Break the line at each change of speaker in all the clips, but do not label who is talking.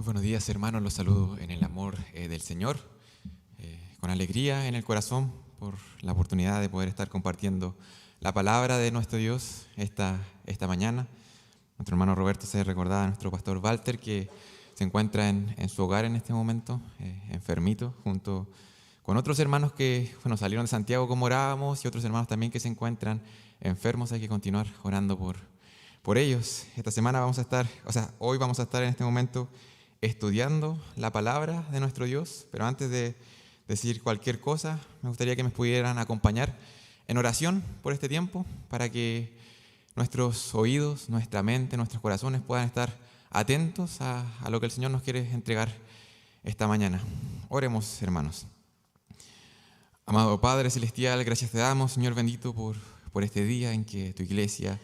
buenos días, hermanos. Los saludo en el amor del Señor, con alegría en el corazón por la oportunidad de poder estar compartiendo la palabra de nuestro Dios esta mañana. Nuestro hermano Roberto se recordaba a nuestro pastor Walter, que se encuentra en su hogar en este momento, enfermito, junto con otros hermanos que salieron de Santiago como orábamos, y otros hermanos también que se encuentran enfermos. Hay que continuar orando por ellos. Esta semana hoy vamos a estar en este momento estudiando la palabra de nuestro Dios, pero antes de decir cualquier cosa, me gustaría que me pudieran acompañar en oración por este tiempo, para que nuestros oídos, nuestra mente, nuestros corazones puedan estar atentos a lo que el Señor nos quiere entregar esta mañana. Oremos, hermanos. Amado Padre Celestial, gracias te damos, Señor bendito, por este día en que tu iglesia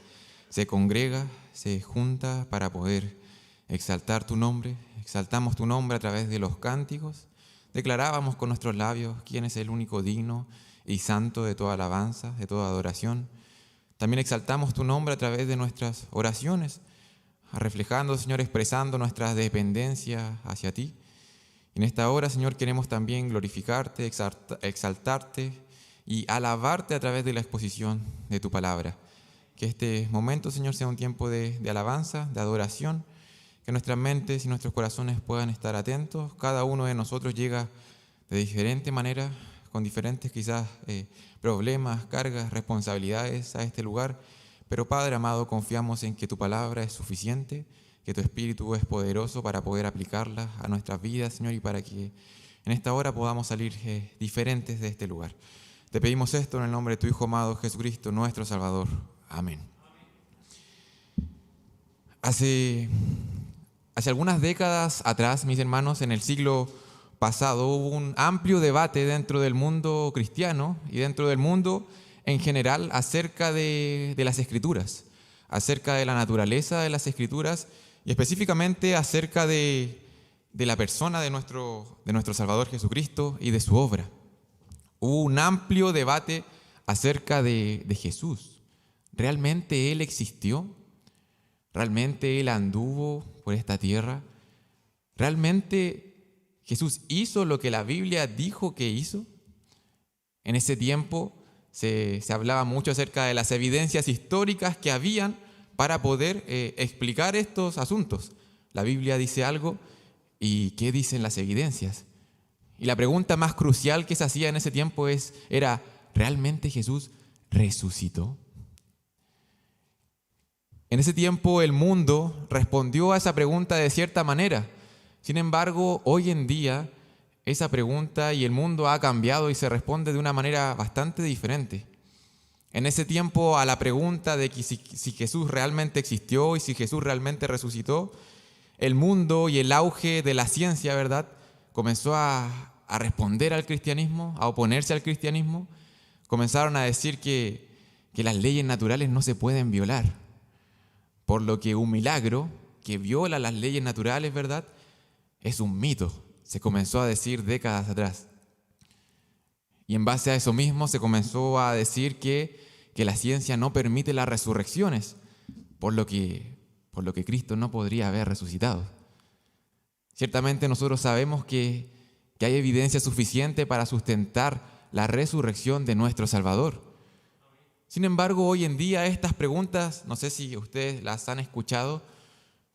se congrega, se junta para poder exaltar tu nombre. Exaltamos tu nombre a través de los cánticos. Declarábamos con nuestros labios quién es el único digno y santo de toda alabanza, de toda adoración. También exaltamos tu nombre a través de nuestras oraciones, reflejando, Señor, expresando nuestra dependencia hacia ti. Y en esta hora, Señor, queremos también glorificarte, exaltarte y alabarte a través de la exposición de tu palabra. Que este momento, Señor, sea un tiempo de alabanza, de adoración, que nuestras mentes y nuestros corazones puedan estar atentos. Cada uno de nosotros llega de diferente manera, con diferentes quizás problemas, cargas, responsabilidades a este lugar. Pero Padre amado, confiamos en que tu palabra es suficiente, que tu Espíritu es poderoso para poder aplicarla a nuestras vidas, Señor, y para que en esta hora podamos salir diferentes de este lugar. Te pedimos esto en el nombre de tu Hijo amado Jesucristo, nuestro Salvador. Amén. Hace algunas décadas atrás, mis hermanos, en el siglo pasado, hubo un amplio debate dentro del mundo cristiano y dentro del mundo en general acerca de las Escrituras, acerca de la naturaleza de las Escrituras y específicamente acerca de la persona de nuestro Salvador Jesucristo y de su obra. Hubo un amplio debate acerca de Jesús. ¿Realmente Él existió? ¿Realmente Él anduvo por esta tierra? ¿Realmente Jesús hizo lo que la Biblia dijo que hizo? En ese tiempo se hablaba mucho acerca de las evidencias históricas que habían para poder explicar estos asuntos. La Biblia dice algo, ¿y qué dicen las evidencias? Y la pregunta más crucial que se hacía en ese tiempo era, ¿realmente Jesús resucitó? En ese tiempo el mundo respondió a esa pregunta de cierta manera. Sin embargo, hoy en día esa pregunta y el mundo ha cambiado y se responde de una manera bastante diferente. En ese tiempo, a la pregunta de que si Jesús realmente existió y si Jesús realmente resucitó, el mundo y el auge de la ciencia, ¿verdad?, comenzó a responder al cristianismo, a oponerse al cristianismo. Comenzaron a decir que las leyes naturales no se pueden violar. Por lo que un milagro que viola las leyes naturales, ¿verdad?, es un mito. Se comenzó a decir décadas atrás. Y en base a eso mismo se comenzó a decir que la ciencia no permite las resurrecciones, por lo que Cristo no podría haber resucitado. Ciertamente nosotros sabemos que hay evidencia suficiente para sustentar la resurrección de nuestro Salvador. Sin embargo, hoy en día estas preguntas, no sé si ustedes las han escuchado,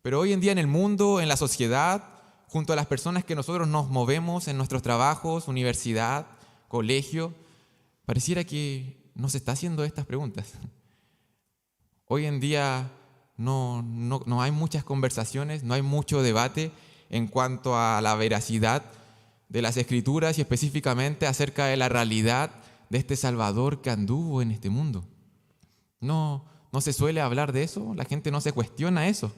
pero hoy en día en el mundo, en la sociedad, junto a las personas que nosotros nos movemos en nuestros trabajos, universidad, colegio, pareciera que no se está haciendo estas preguntas. Hoy en día no hay muchas conversaciones, no hay mucho debate en cuanto a la veracidad de las Escrituras y específicamente acerca de la realidad de este Salvador que anduvo en este mundo. No se suele hablar de eso, la gente no se cuestiona eso.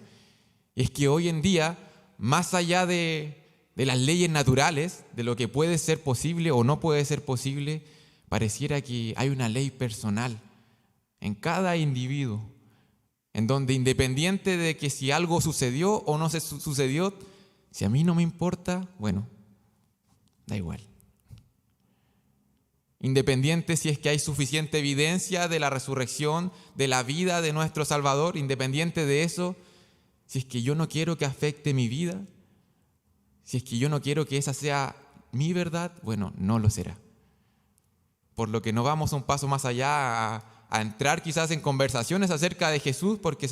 Y es que hoy en día, más allá de las leyes naturales, de lo que puede ser posible o no puede ser posible, pareciera que hay una ley personal en cada individuo, en donde independiente de que si algo sucedió o no se sucedió, si a mí no me importa, bueno, da igual. Independiente si es que hay suficiente evidencia de la resurrección, de la vida de nuestro Salvador, independiente de eso, si es que yo no quiero que afecte mi vida, Si es que yo no quiero que esa sea mi verdad, bueno, no lo será. Por lo que no vamos un paso más allá a entrar quizás en conversaciones acerca de Jesús, porque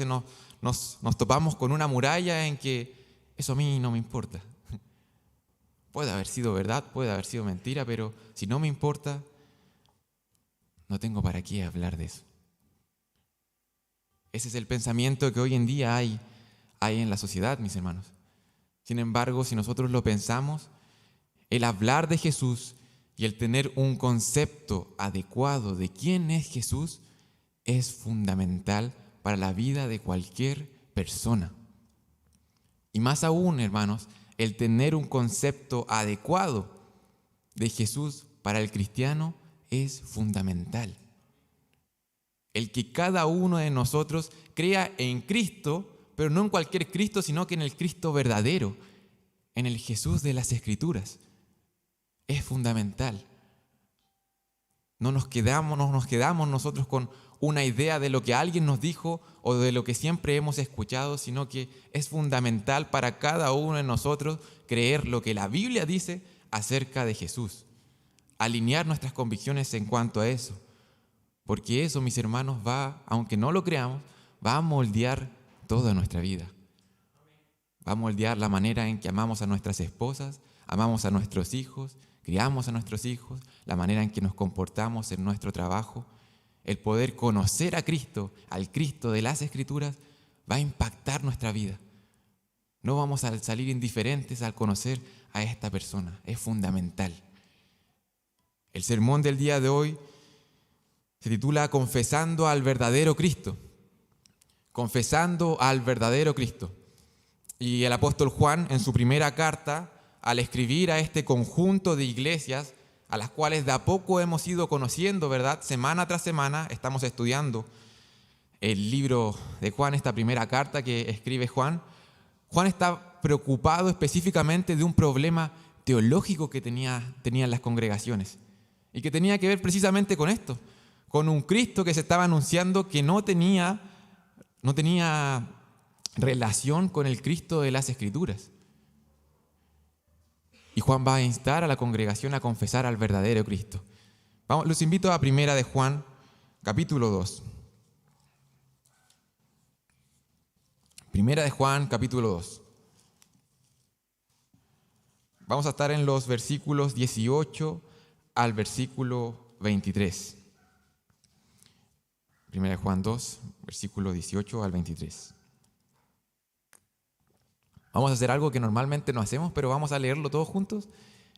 nos topamos con una muralla en que eso a mí no me importa. Puede haber sido verdad, puede haber sido mentira, pero si no me importa, no tengo para qué hablar de eso. Ese es el pensamiento que hoy en día hay en la sociedad, mis hermanos. Sin embargo, si nosotros lo pensamos, el hablar de Jesús y el tener un concepto adecuado de quién es Jesús es fundamental para la vida de cualquier persona. Y más aún, hermanos, el tener un concepto adecuado de Jesús para el cristiano es fundamental. El que cada uno de nosotros crea en Cristo, pero no en cualquier Cristo, sino que en el Cristo verdadero, en el Jesús de las Escrituras. Es fundamental. No nos quedamos nosotros con una idea de lo que alguien nos dijo o de lo que siempre hemos escuchado, sino que es fundamental para cada uno de nosotros creer lo que la Biblia dice acerca de Jesús. Alinear nuestras convicciones en cuanto a eso. Porque eso, mis hermanos, aunque no lo creamos, va a moldear toda nuestra vida. Va a moldear la manera en que amamos a nuestras esposas, amamos a nuestros hijos, criamos a nuestros hijos, la manera en que nos comportamos en nuestro trabajo. El poder conocer a Cristo, al Cristo de las Escrituras, va a impactar nuestra vida. No vamos a salir indiferentes al conocer a esta persona. Es fundamental. El sermón del día de hoy se titula Confesando al verdadero Cristo. Confesando al verdadero Cristo. Y el apóstol Juan, en su primera carta, al escribir a este conjunto de iglesias, a las cuales de a poco hemos ido conociendo, ¿verdad? Semana tras semana estamos estudiando el libro de Juan, esta primera carta que escribe Juan. Juan está preocupado específicamente de un problema teológico que tenían las congregaciones y que tenía que ver precisamente con esto, con un Cristo que se estaba anunciando que no tenía relación con el Cristo de las Escrituras. Y Juan va a instar a la congregación a confesar al verdadero Cristo. Los invito a Primera de Juan, capítulo 2. Primera de Juan, capítulo 2. Vamos a estar en los versículos 18 al versículo 23. Primera de Juan 2, versículo 18 al 23. Vamos a hacer algo que normalmente no hacemos, pero vamos a leerlo todos juntos,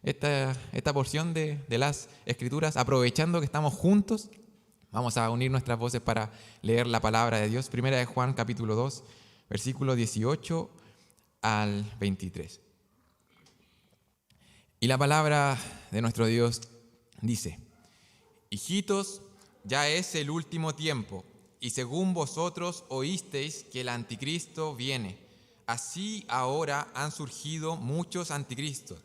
esta porción de las Escrituras, aprovechando que estamos juntos. Vamos a unir nuestras voces para leer la palabra de Dios. Primera de Juan, capítulo 2, versículo 18 al 23. Y la palabra de nuestro Dios dice: Hijitos, ya es el último tiempo, y según vosotros oísteis que el anticristo viene. Así ahora han surgido muchos anticristos.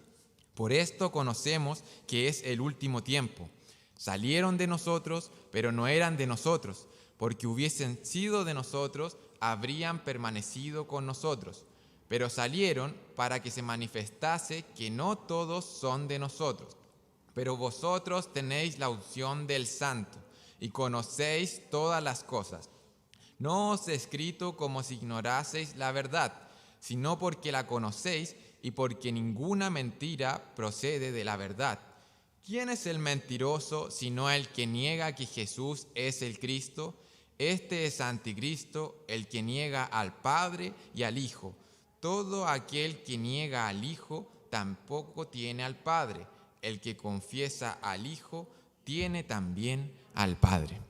Por esto conocemos que es el último tiempo. Salieron de nosotros, pero no eran de nosotros, porque hubiesen sido de nosotros, habrían permanecido con nosotros. Pero salieron para que se manifestase que no todos son de nosotros. Pero vosotros tenéis la unción del Santo y conocéis todas las cosas. No os he escrito como si ignoraseis la verdad, sino porque la conocéis y porque ninguna mentira procede de la verdad. ¿Quién es el mentiroso sino el que niega que Jesús es el Cristo? Este es anticristo, el que niega al Padre y al Hijo. Todo aquel que niega al Hijo tampoco tiene al Padre. El que confiesa al Hijo tiene también al Padre.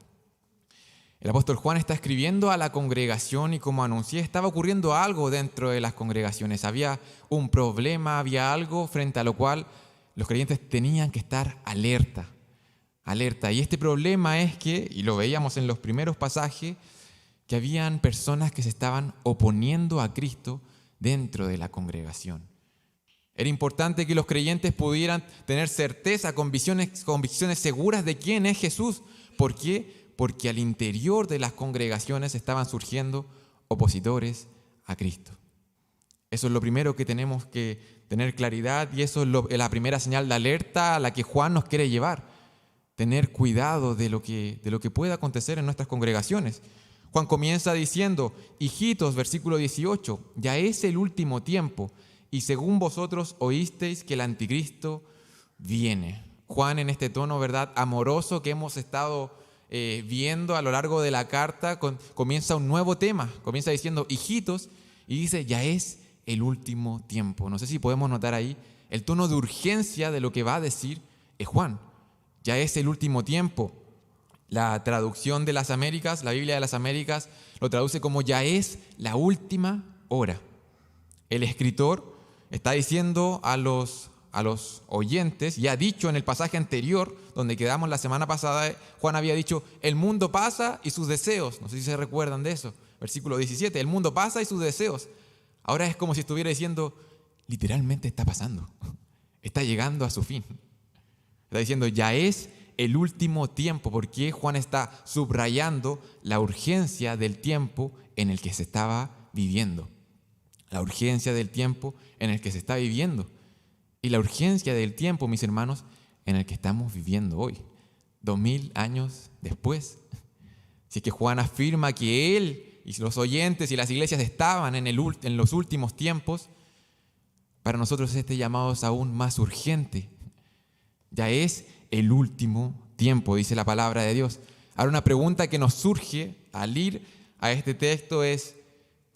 El apóstol Juan está escribiendo a la congregación y, como anuncié, estaba ocurriendo algo dentro de las congregaciones. Había un problema, había algo frente a lo cual los creyentes tenían que estar alerta. Y este problema es que, y lo veíamos en los primeros pasajes, que habían personas que se estaban oponiendo a Cristo dentro de la congregación. Era importante que los creyentes pudieran tener certeza, convicciones seguras de quién es Jesús. ¿Por qué? Porque al interior de las congregaciones estaban surgiendo opositores a Cristo. Eso es lo primero que tenemos que tener claridad, y eso es la primera señal de alerta a la que Juan nos quiere llevar. Tener cuidado de lo que pueda acontecer en nuestras congregaciones. Juan comienza diciendo: hijitos, versículo 18, ya es el último tiempo, y según vosotros oísteis que el anticristo viene. Juan, en este tono, ¿verdad?, amoroso que hemos estado viendo a lo largo de la carta, comienza un nuevo tema. Comienza diciendo hijitos y dice: ya es el último tiempo. No sé si podemos notar ahí el tono de urgencia de lo que va a decir Juan. Ya es el último tiempo. La traducción de las Américas, la Biblia de las Américas, lo traduce como ya es la última hora. El escritor está diciendo a los oyentes, y ha dicho en el pasaje anterior, donde quedamos la semana pasada, Juan había dicho: el mundo pasa y sus deseos. No sé si se recuerdan de eso. Versículo 17, el mundo pasa y sus deseos. Ahora es como si estuviera diciendo: literalmente está pasando. Está llegando a su fin. Está diciendo: ya es el último tiempo, porque Juan está subrayando la urgencia del tiempo en el que se estaba viviendo. La urgencia del tiempo en el que se está viviendo. Y la urgencia del tiempo, mis hermanos, en el que estamos viviendo hoy, 2000 años después. Si es que Juan afirma que él y los oyentes y las iglesias estaban en los últimos tiempos, para nosotros este llamado es aún más urgente. Ya es el último tiempo, dice la palabra de Dios. Ahora, una pregunta que nos surge al ir a este texto es: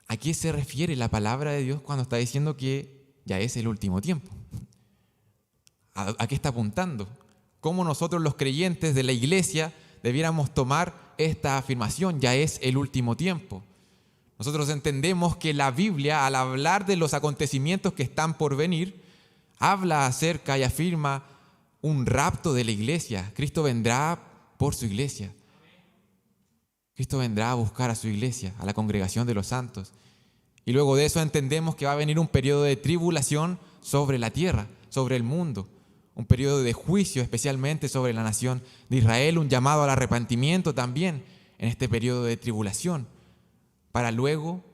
¿a qué se refiere la palabra de Dios cuando está diciendo que ya es el último tiempo? ¿A qué está apuntando? ¿Cómo nosotros, los creyentes de la iglesia, debiéramos tomar esta afirmación: ya es el último tiempo? Nosotros entendemos que la Biblia, al hablar de los acontecimientos que están por venir, habla acerca y afirma un rapto de la iglesia. Cristo vendrá por su iglesia. Cristo vendrá a buscar a su iglesia, a la congregación de los santos. Y luego de eso entendemos que va a venir un periodo de tribulación sobre la tierra, sobre el mundo. Un periodo de juicio, especialmente sobre la nación de Israel. Un llamado al arrepentimiento también en este periodo de tribulación. Para luego,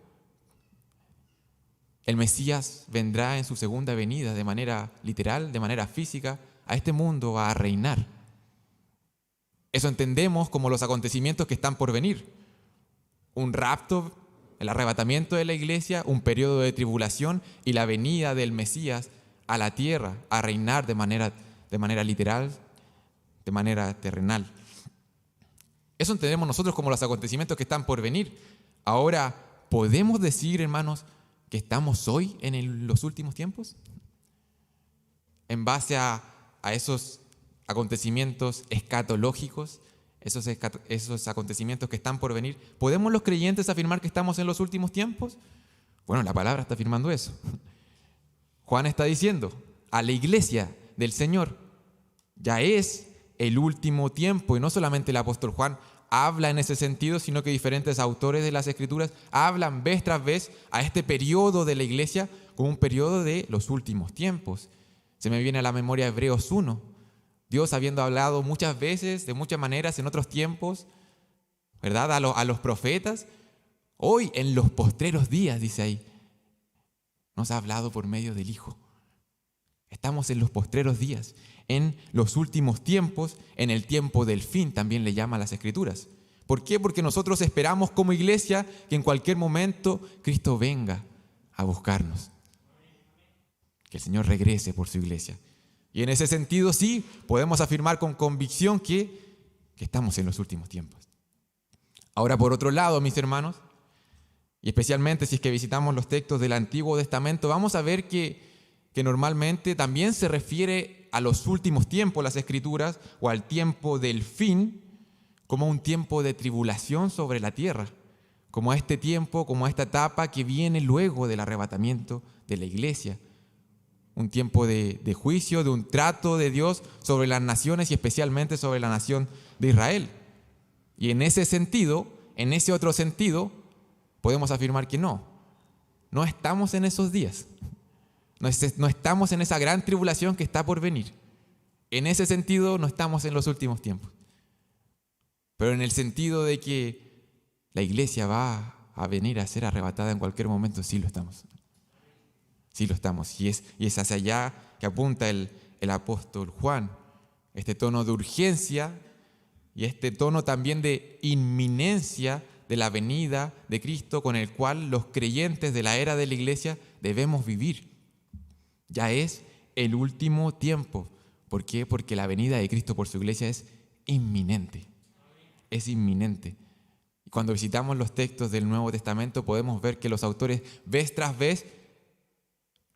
el Mesías vendrá en su segunda venida de manera literal, de manera física, a este mundo a reinar. Eso entendemos como los acontecimientos que están por venir. Un rapto, el arrebatamiento de la iglesia, un periodo de tribulación y la venida del Mesías a la tierra a reinar de manera literal, de manera terrenal. Eso entendemos nosotros como los acontecimientos que están por venir. Ahora, ¿podemos decir, hermanos, que estamos hoy en los últimos tiempos? En base a esos acontecimientos escatológicos, esos acontecimientos que están por venir, ¿podemos los creyentes afirmar que estamos en los últimos tiempos? Bueno, la palabra está afirmando eso. Juan está diciendo a la iglesia del Señor: ya es el último tiempo. Y no solamente el apóstol Juan habla en ese sentido, sino que diferentes autores de las Escrituras hablan vez tras vez a este periodo de la iglesia como un periodo de los últimos tiempos. Se me viene a la memoria Hebreos 1. Dios, habiendo hablado muchas veces, de muchas maneras, en otros tiempos, ¿verdad?, a los profetas, hoy en los postreros días, dice ahí, nos ha hablado por medio del Hijo. Estamos en los postreros días, en los últimos tiempos, en el tiempo del fin, también le llama a las Escrituras. ¿Por qué? Porque nosotros esperamos como iglesia que en cualquier momento Cristo venga a buscarnos. Que el Señor regrese por su iglesia. Y en ese sentido sí, podemos afirmar con convicción que estamos en los últimos tiempos. Ahora, por otro lado, mis hermanos, y especialmente si es que visitamos los textos del Antiguo Testamento, vamos a ver que normalmente también se refiere a los últimos tiempos, las Escrituras, o al tiempo del fin, como un tiempo de tribulación sobre la tierra, como este tiempo, como esta etapa que viene luego del arrebatamiento de la iglesia. Un tiempo de juicio, de un trato de Dios sobre las naciones y especialmente sobre la nación de Israel. Y en ese sentido, en ese otro sentido, podemos afirmar que no estamos en esos días. No estamos en esa gran tribulación que está por venir. En ese sentido, no estamos en los últimos tiempos. Pero en el sentido de que la iglesia va a venir a ser arrebatada en cualquier momento, sí lo estamos. Sí lo estamos. Y es hacia allá que apunta el apóstol Juan. Este tono de urgencia y este tono también de inminencia de la venida de Cristo con el cual los creyentes de la era de la iglesia debemos vivir. Ya es el último tiempo. ¿Por qué? Porque la venida de Cristo por su iglesia es inminente. Es inminente. Y cuando visitamos los textos del Nuevo Testamento podemos ver que los autores vez tras vez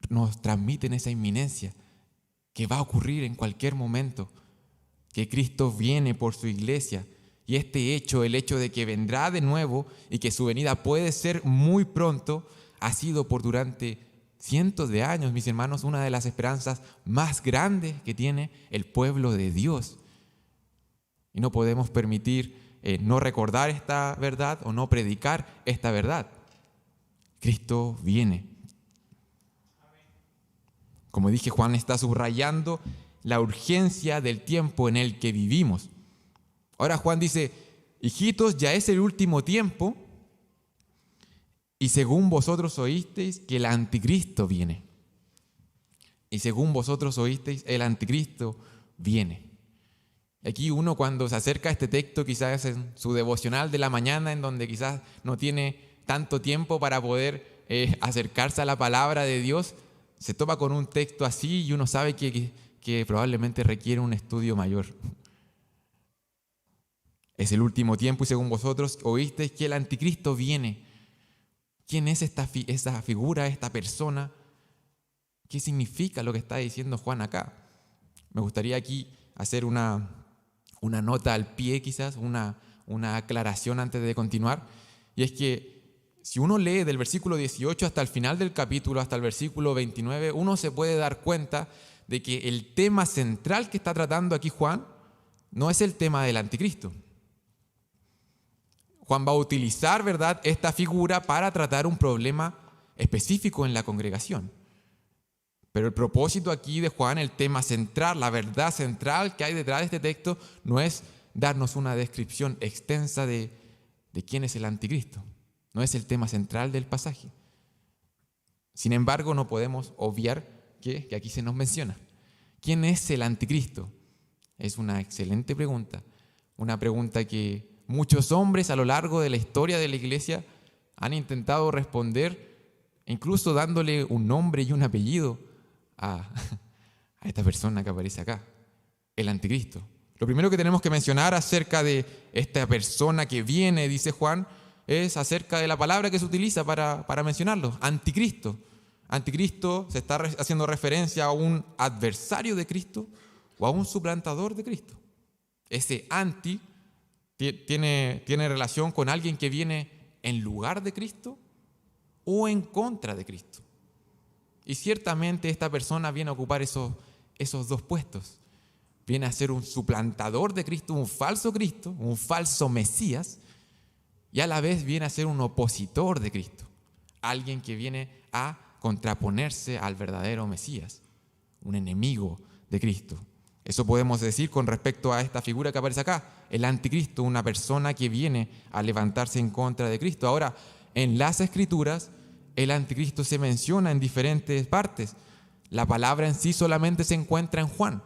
nos transmiten esa inminencia que va a ocurrir en cualquier momento, que Cristo viene por su iglesia. Y este hecho, el hecho de que vendrá de nuevo y que su venida puede ser muy pronto, ha sido por durante cientos de años, mis hermanos, una de las esperanzas más grandes que tiene el pueblo de Dios. Y no podemos permitir no recordar esta verdad o no predicar esta verdad. Cristo viene. Como dije, Juan está subrayando la urgencia del tiempo en el que vivimos. Ahora Juan dice, hijitos, ya es el último tiempo y según vosotros oísteis que el anticristo viene. Y según vosotros oísteis, el anticristo viene. Aquí uno cuando se acerca a este texto, quizás en su devocional de la mañana, en donde quizás no tiene tanto tiempo para poder acercarse a la palabra de Dios, se topa con un texto así y uno sabe que probablemente requiere un estudio mayor. Es el último tiempo y según vosotros oísteis que el anticristo viene. ¿Quién es esa figura, esta persona? ¿Qué significa lo que está diciendo Juan acá? Me gustaría aquí hacer una nota al pie, quizás, una aclaración antes de continuar. Y es que si uno lee del versículo 18 hasta el final del capítulo, hasta el versículo 29, uno se puede dar cuenta de que el tema central que está tratando aquí Juan no es el tema del anticristo. Juan va a utilizar, ¿verdad?, esta figura para tratar un problema específico en la congregación. Pero el propósito aquí de Juan, el tema central, la verdad central que hay detrás de este texto, no es darnos una descripción extensa de quién es el anticristo. No es el tema central del pasaje. Sin embargo, no podemos obviar que aquí se nos menciona. ¿Quién es el anticristo? Es una excelente pregunta. Una pregunta que muchos hombres a lo largo de la historia de la iglesia han intentado responder, incluso dándole un nombre y un apellido a esta persona que aparece acá, el anticristo. Lo primero que tenemos que mencionar acerca de esta persona que viene, dice Juan, es acerca de la palabra que se utiliza para mencionarlo, anticristo. Anticristo se está haciendo referencia a un adversario de Cristo o a un suplantador de Cristo. Ese anti tiene relación con alguien que viene en lugar de Cristo o en contra de Cristo. Y ciertamente esta persona viene a ocupar esos dos puestos. Viene a ser un suplantador de Cristo, un falso Mesías, y a la vez viene a ser un opositor de Cristo. Alguien que viene a contraponerse al verdadero Mesías, un enemigo de Cristo. Eso podemos decir con respecto a esta figura que aparece acá, el anticristo, una persona que viene a levantarse en contra de Cristo. Ahora, en las Escrituras, el anticristo se menciona en diferentes partes. La palabra en sí solamente se encuentra en Juan.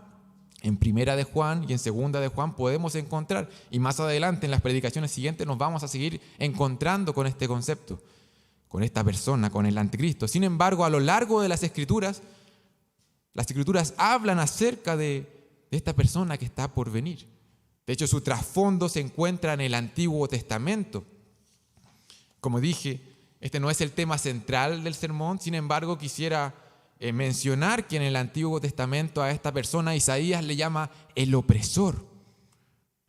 En Primera de Juan y en Segunda de Juan podemos encontrar, y más adelante en las predicaciones siguientes nos vamos a seguir encontrando con este concepto, con esta persona, con el anticristo. Sin embargo, a lo largo de las Escrituras hablan acerca de esta persona que está por venir. De hecho, su trasfondo se encuentra en el Antiguo Testamento. Como dije, este no es el tema central del sermón, sin embargo, quisiera mencionar que en el Antiguo Testamento a esta persona Isaías le llama el opresor.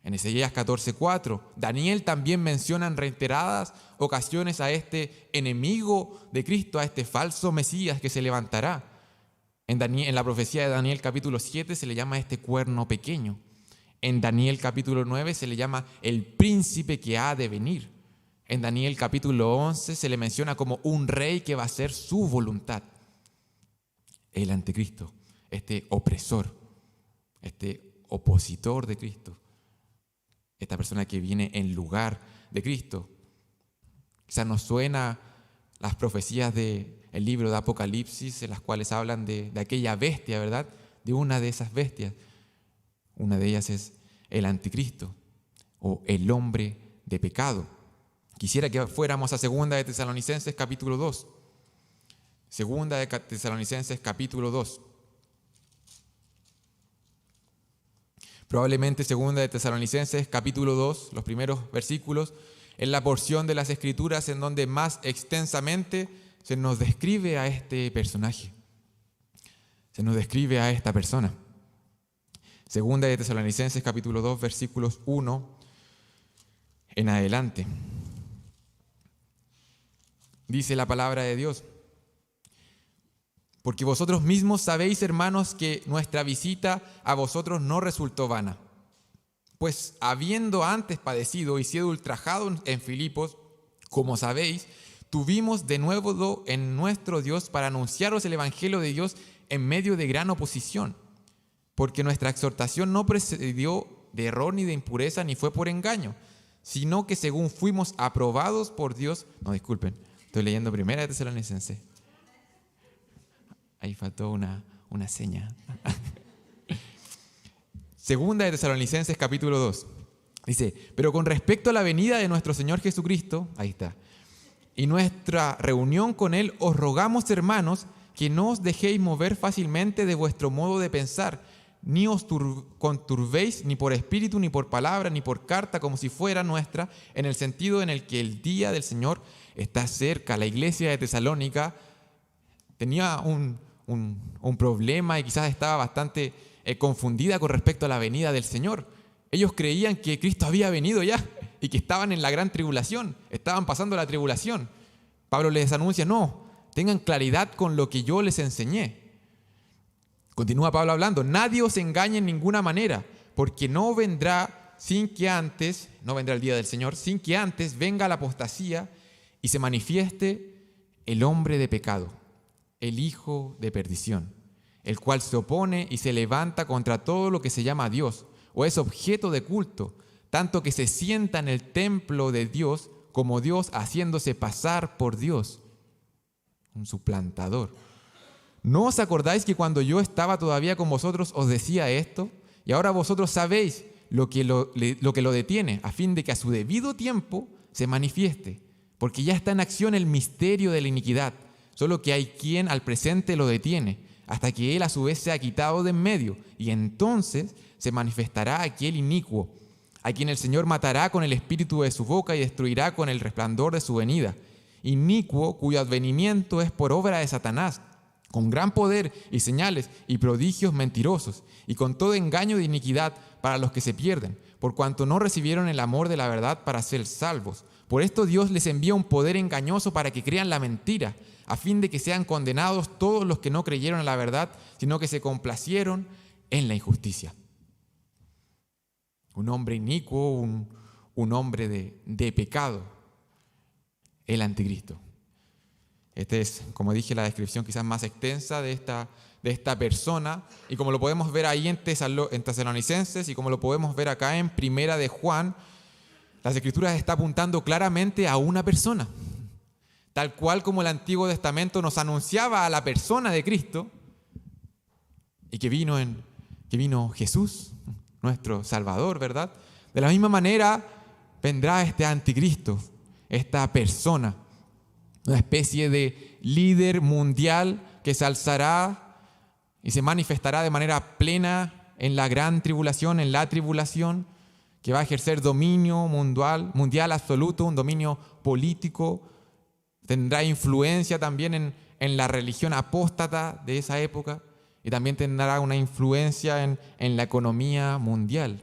En Isaías 14:4, Daniel también menciona en reiteradas ocasiones a este enemigo de Cristo, a este falso Mesías que se levantará. En la profecía de Daniel capítulo 7 se le llama este cuerno pequeño. En Daniel capítulo 9 se le llama el príncipe que ha de venir. En Daniel capítulo 11 se le menciona como un rey que va a hacer su voluntad. El anticristo, este opresor, este opositor de Cristo, esta persona que viene en lugar de Cristo. Quizás nos suena las profecías de el libro de Apocalipsis, en las cuales hablan de aquella bestia, ¿verdad? De una de esas bestias. Una de ellas es el anticristo o el hombre de pecado. Quisiera que fuéramos a 2 de Tesalonicenses capítulo 2. 2 de Tesalonicenses capítulo 2. Probablemente 2 de Tesalonicenses capítulo 2, los primeros versículos, es la porción de las Escrituras en donde más extensamente se nos describe a este personaje. Se nos describe a esta persona. 2 de Tesalonicenses capítulo 2, versículos 1 en adelante. Dice la palabra de Dios: porque vosotros mismos sabéis, hermanos, que nuestra visita a vosotros no resultó vana. Pues habiendo antes padecido y sido ultrajado en Filipos, como sabéis, tuvimos de nuevo en nuestro Dios para anunciaros el evangelio de Dios en medio de gran oposición. Porque nuestra exhortación no procedió de error ni de impureza, ni fue por engaño, sino que según fuimos aprobados por Dios. No, disculpen, estoy leyendo 1 de Tesalonicenses. Ahí faltó una seña. 2 de Tesalonicenses capítulo 2. Dice: pero con respecto a la venida de nuestro Señor Jesucristo, ahí está, y nuestra reunión con Él, os rogamos, hermanos, que no os dejéis mover fácilmente de vuestro modo de pensar, ni os conturbéis ni por espíritu, ni por palabra, ni por carta, como si fuera nuestra, en el sentido en el que el día del Señor está cerca. La iglesia de Tesalónica tenía un problema y quizás estaba bastante confundida con respecto a la venida del Señor. Ellos creían que Cristo había venido ya y que estaban en la gran tribulación, estaban pasando la tribulación. Pablo les anuncia: no, tengan claridad con lo que yo les enseñé. Continúa Pablo hablando: nadie os engañe en ninguna manera, porque no vendrá el día del Señor, sin que antes venga la apostasía y se manifieste el hombre de pecado, el hijo de perdición, el cual se opone y se levanta contra todo lo que se llama Dios o es objeto de culto, tanto que se sienta en el templo de Dios como Dios, haciéndose pasar por Dios. Un suplantador. ¿No os acordáis que cuando yo estaba todavía con vosotros os decía esto? Y ahora vosotros sabéis lo que lo detiene, a fin de que a su debido tiempo se manifieste, porque ya está en acción el misterio de la iniquidad, solo que hay quien al presente lo detiene, hasta que él a su vez sea quitado de en medio, y entonces se manifestará aquel inicuo, a quien el Señor matará con el espíritu de su boca y destruirá con el resplandor de su venida. Inicuo, cuyo advenimiento es por obra de Satanás, con gran poder y señales y prodigios mentirosos, y con todo engaño de iniquidad para los que se pierden, por cuanto no recibieron el amor de la verdad para ser salvos. Por esto Dios les envía un poder engañoso para que crean la mentira, a fin de que sean condenados todos los que no creyeron en la verdad, sino que se complacieron en la injusticia. Un hombre inicuo, un hombre de pecado, el anticristo. Esta es, como dije, la descripción quizás más extensa de esta persona, y como lo podemos ver ahí en Tesalonicenses y como lo podemos ver acá en Primera de Juan, las Escrituras están apuntando claramente a una persona. Tal cual como el Antiguo Testamento nos anunciaba a la persona de Cristo, y que vino Jesús, nuestro Salvador, ¿verdad? De la misma manera vendrá este anticristo, esta persona, una especie de líder mundial que se alzará y se manifestará de manera plena en la gran tribulación, en la tribulación, que va a ejercer dominio mundial absoluto, un dominio político. Tendrá influencia también en la religión apóstata de esa época, y también tendrá una influencia en la economía mundial.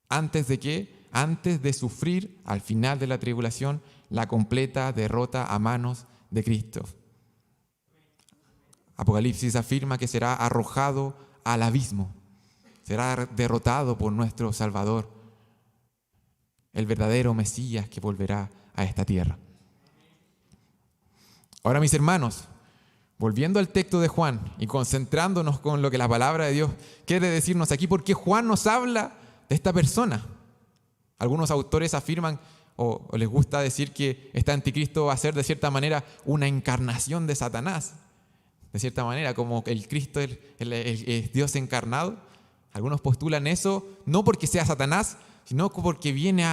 ¿Antes de qué? Antes de sufrir al final de la tribulación la completa derrota a manos de Cristo. Apocalipsis afirma que será arrojado al abismo, será derrotado por nuestro Salvador, el verdadero Mesías que volverá a esta tierra. Ahora, mis hermanos, volviendo al texto de Juan y concentrándonos con lo que la palabra de Dios quiere decirnos aquí, porque Juan nos habla de esta persona. Algunos autores afirman o les gusta decir que este anticristo va a ser de cierta manera una encarnación de Satanás. De cierta manera, como el Cristo es Dios encarnado. Algunos postulan eso no porque sea Satanás, sino porque viene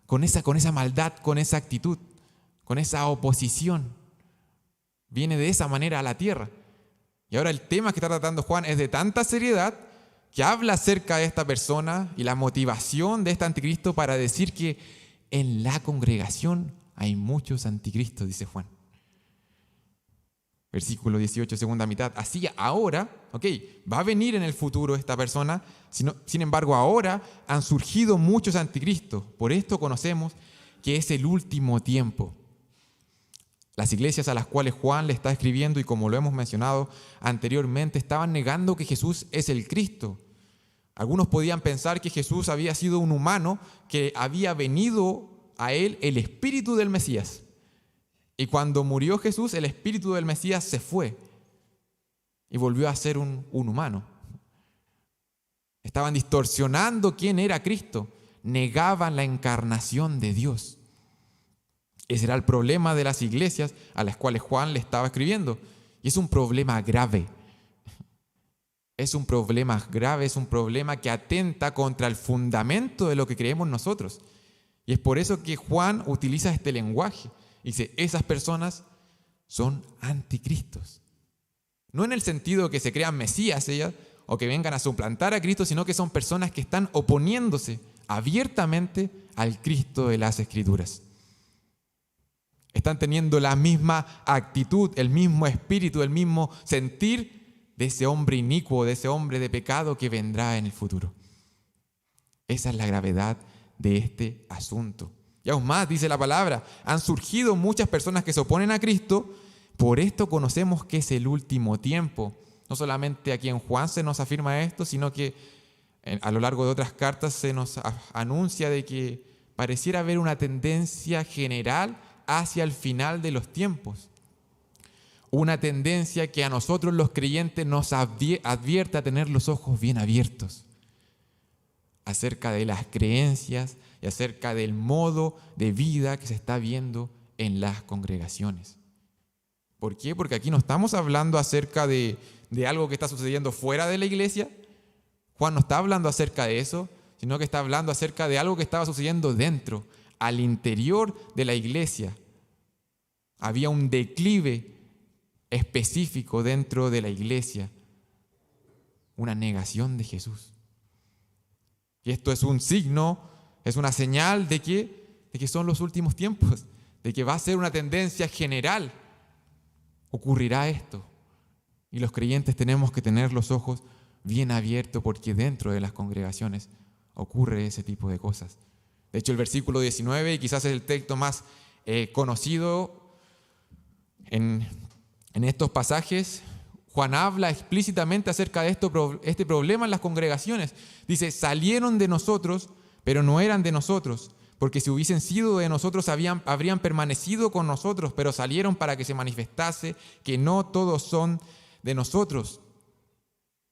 con esa maldad, con esa actitud, con esa oposición. Viene de esa manera a la tierra. Y ahora el tema que está tratando Juan es de tanta seriedad que habla acerca de esta persona y la motivación de este anticristo para decir que en la congregación hay muchos anticristos, dice Juan. Versículo 18, segunda mitad. Así ahora, va a venir en el futuro esta persona, sin embargo ahora han surgido muchos anticristos. Por esto conocemos que es el último tiempo. Las iglesias a las cuales Juan le está escribiendo, y como lo hemos mencionado anteriormente, estaban negando que Jesús es el Cristo. Algunos podían pensar que Jesús había sido un humano, que había venido a él el espíritu del Mesías. Y cuando murió Jesús, el espíritu del Mesías se fue y volvió a ser un humano. Estaban distorsionando quién era Cristo. Negaban la encarnación de Dios. Ese era el problema de las iglesias a las cuales Juan le estaba escribiendo. Y es un problema grave. Es un problema grave, es un problema que atenta contra el fundamento de lo que creemos nosotros. Y es por eso que Juan utiliza este lenguaje. Dice, esas personas son anticristos. No en el sentido que se crean mesías ellas o que vengan a suplantar a Cristo, sino que son personas que están oponiéndose abiertamente al Cristo de las Escrituras. Están teniendo la misma actitud, el mismo espíritu, el mismo sentir de ese hombre inicuo, de ese hombre de pecado que vendrá en el futuro. Esa es la gravedad de este asunto. Y aún más, dice la palabra, han surgido muchas personas que se oponen a Cristo, por esto conocemos que es el último tiempo. No solamente aquí en Juan se nos afirma esto, sino que a lo largo de otras cartas se nos anuncia de que pareciera haber una tendencia general hacia el final de los tiempos. Una tendencia que a nosotros los creyentes nos advierte a tener los ojos bien abiertos acerca de las creencias y acerca del modo de vida que se está viendo en las congregaciones. ¿Por qué? Porque aquí no estamos hablando acerca de algo que está sucediendo fuera de la iglesia. Juan no está hablando acerca de eso, sino que está hablando acerca de algo que estaba sucediendo dentro, al interior de la iglesia. Había un declive específico dentro de la iglesia, una negación de Jesús. Y esto es un signo, es una señal de que son los últimos tiempos, de que va a ser una tendencia general. Ocurrirá esto. Y los creyentes tenemos que tener los ojos bien abiertos porque dentro de las congregaciones ocurre ese tipo de cosas. De hecho, el versículo 19, y quizás es el texto más conocido en estos pasajes, Juan habla explícitamente acerca de este problema en las congregaciones. Dice, salieron de nosotros, pero no eran de nosotros, porque si hubiesen sido de nosotros habrían permanecido con nosotros, pero salieron para que se manifestase que no todos son de nosotros.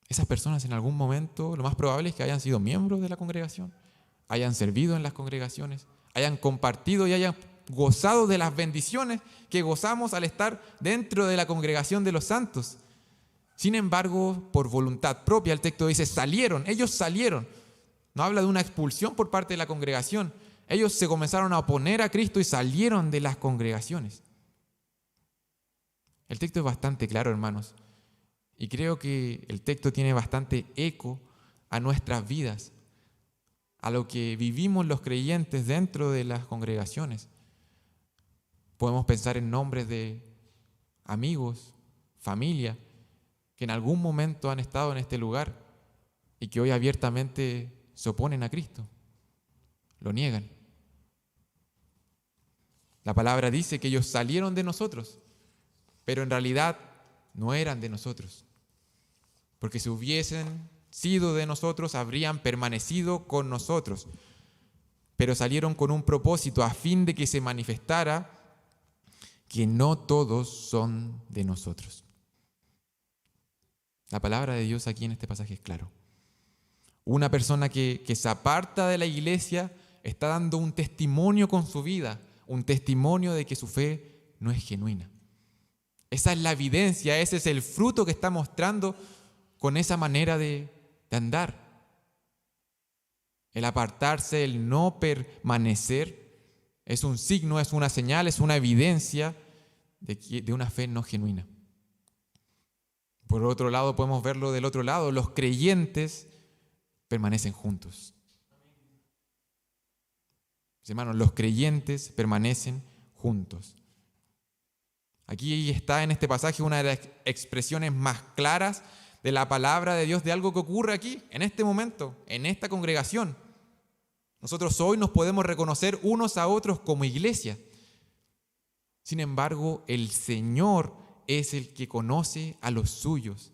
Esas personas en algún momento lo más probable es que hayan sido miembros de la congregación, hayan servido en las congregaciones, hayan compartido y hayan gozado de las bendiciones que gozamos al estar dentro de la congregación de los santos. Sin embargo, por voluntad propia, el texto dice, ellos salieron. No habla de una expulsión por parte de la congregación. Ellos se comenzaron a oponer a Cristo y salieron de las congregaciones. El texto es bastante claro, hermanos, y creo que el texto tiene bastante eco a nuestras vidas, a lo que vivimos los creyentes dentro de las congregaciones. Podemos pensar en nombres de amigos, familia, que en algún momento han estado en este lugar y que hoy abiertamente se oponen a Cristo, lo niegan. La palabra dice que ellos salieron de nosotros, pero en realidad no eran de nosotros, porque si hubiesen sido de nosotros, habrían permanecido con nosotros, pero salieron con un propósito a fin de que se manifestara que no todos son de nosotros. La palabra de Dios aquí en este pasaje es claro. Una persona que se aparta de la iglesia está dando un testimonio con su vida, un testimonio de que su fe no es genuina. Esa es la evidencia, ese es el fruto que está mostrando con esa manera de andar. El apartarse, el no permanecer, es un signo, es una señal, es una evidencia de una fe no genuina. Por otro lado, podemos verlo del otro lado, los creyentes permanecen juntos. Hermanos, los creyentes permanecen juntos. Aquí está en este pasaje una de las expresiones más claras de la palabra de Dios, de algo que ocurre aquí, en este momento, en esta congregación. Nosotros hoy nos podemos reconocer unos a otros como iglesia. Sin embargo, el Señor es el que conoce a los suyos.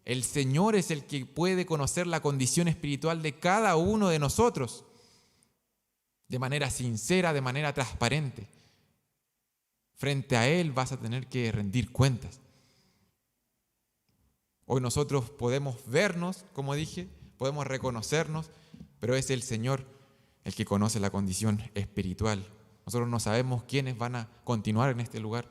El Señor es el que puede conocer la condición espiritual de cada uno de nosotros de manera sincera, de manera transparente. Frente a Él vas a tener que rendir cuentas. Hoy nosotros podemos vernos, como dije, podemos reconocernos, pero es el Señor el que conoce la condición espiritual. Nosotros no sabemos quiénes van a continuar en este lugar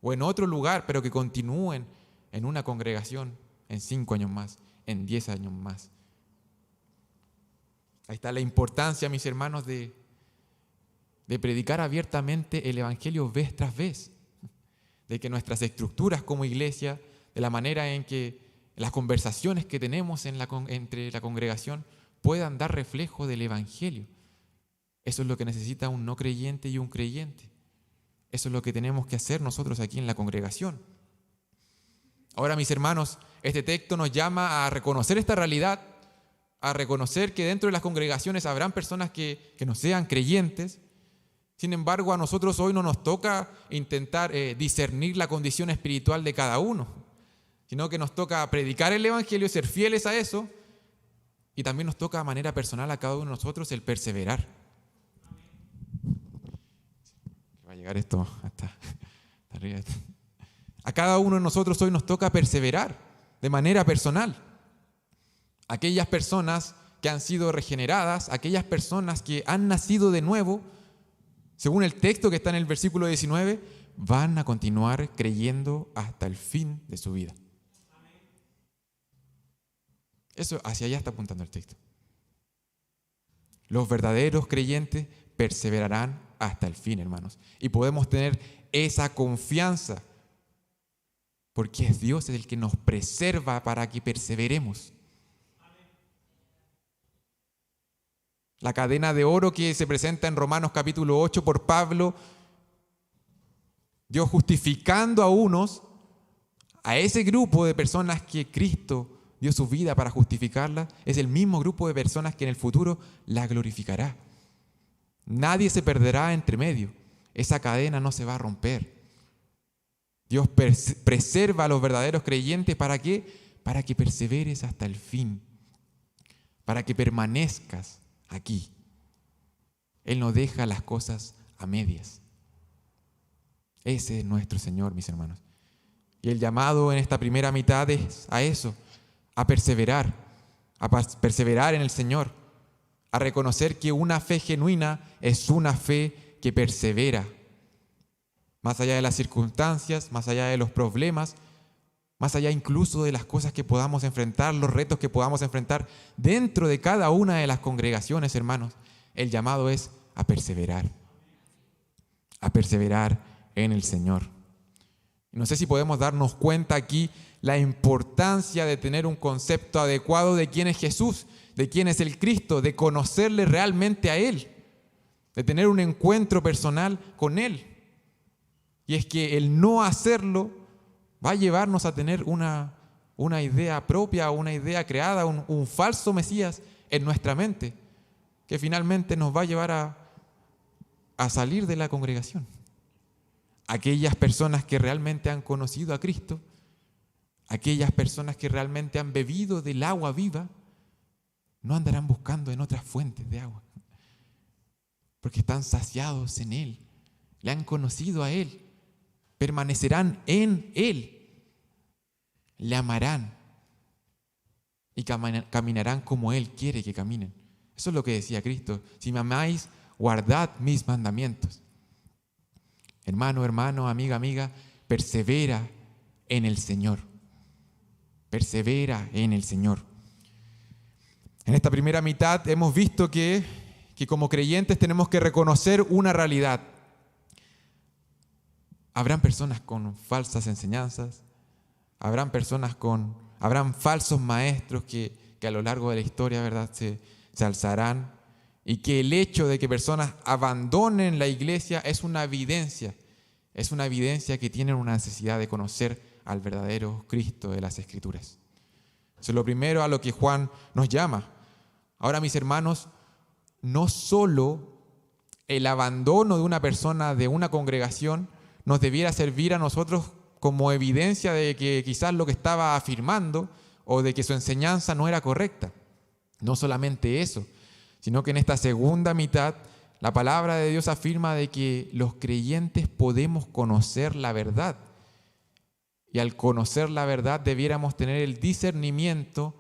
o en otro lugar, pero que continúen en una congregación en 5 años más, en 10 años más. Ahí está la importancia, mis hermanos, de predicar abiertamente el Evangelio vez tras vez, de que nuestras estructuras como iglesia, de la manera en que las conversaciones que tenemos entre la congregación puedan dar reflejo del Evangelio. Eso es lo que necesita un no creyente y un creyente. Eso es lo que tenemos que hacer nosotros aquí en la congregación. Ahora, mis hermanos, este texto nos llama a reconocer esta realidad, a reconocer que dentro de las congregaciones habrán personas que no sean creyentes. Sin embargo, a nosotros hoy no nos toca intentar discernir la condición espiritual de cada uno, sino que nos toca predicar el Evangelio, ser fieles a eso, y también nos toca de manera personal a cada uno de nosotros el perseverar. Va a llegar esto hasta arriba. A cada uno de nosotros hoy nos toca perseverar de manera personal. Aquellas personas que han sido regeneradas, aquellas personas que han nacido de nuevo, según el texto que está en el versículo 19, van a continuar creyendo hasta el fin de su vida. Eso, hacia allá está apuntando el texto. Los verdaderos creyentes perseverarán hasta el fin, hermanos. Y podemos tener esa confianza, porque es Dios el que nos preserva para que perseveremos. La cadena de oro que se presenta en Romanos capítulo 8 por Pablo, Dios justificando a unos, a ese grupo de personas que Cristo dio su vida para justificarla, es el mismo grupo de personas que en el futuro la glorificará. Nadie se perderá entre medio. Esa cadena no se va a romper. Dios preserva a los verdaderos creyentes. ¿Para qué? Para que perseveres hasta el fin. Para que permanezcas aquí. Él no deja las cosas a medias. Ese es nuestro Señor, mis hermanos. Y el llamado en esta primera mitad es a eso, a perseverar en el Señor, a reconocer que una fe genuina es una fe que persevera, más allá de las circunstancias, más allá de los problemas, más allá incluso de las cosas que podamos enfrentar, los retos que podamos enfrentar dentro de cada una de las congregaciones, hermanos. El llamado es a perseverar en el Señor. No sé si podemos darnos cuenta aquí la importancia de tener un concepto adecuado de quién es Jesús, de quién es el Cristo, de conocerle realmente a Él, de tener un encuentro personal con Él. Y es que el no hacerlo va a llevarnos a tener una idea propia, una idea creada, un falso Mesías en nuestra mente, que finalmente nos va a llevar a salir de la congregación. Aquellas personas que realmente han conocido a Cristo, aquellas personas que realmente han bebido del agua viva, no andarán buscando en otras fuentes de agua, porque están saciados en Él, le han conocido a Él, permanecerán en Él, le amarán y caminarán como Él quiere que caminen, Eso es lo que decía Cristo. Si me amáis, guardad mis mandamientos. Hermano, amiga, persevera en el Señor. Persevera en el Señor. En esta primera mitad hemos visto que como creyentes tenemos que reconocer una realidad. Habrán personas con falsas enseñanzas, habrán falsos maestros que a lo largo de la historia, ¿verdad?, se alzarán, y que el hecho de que personas abandonen la iglesia es una evidencia que tienen una necesidad de conocer al verdadero Cristo de las Escrituras. Eso es lo primero a lo que Juan nos llama. Ahora, mis hermanos, no solo el abandono de una persona, de una congregación, nos debiera servir a nosotros como evidencia de que quizás lo que estaba afirmando o de que su enseñanza no era correcta. No solamente eso, sino que en esta segunda mitad la palabra de Dios afirma de que los creyentes podemos conocer la verdad. Y al conocer la verdad debiéramos tener el discernimiento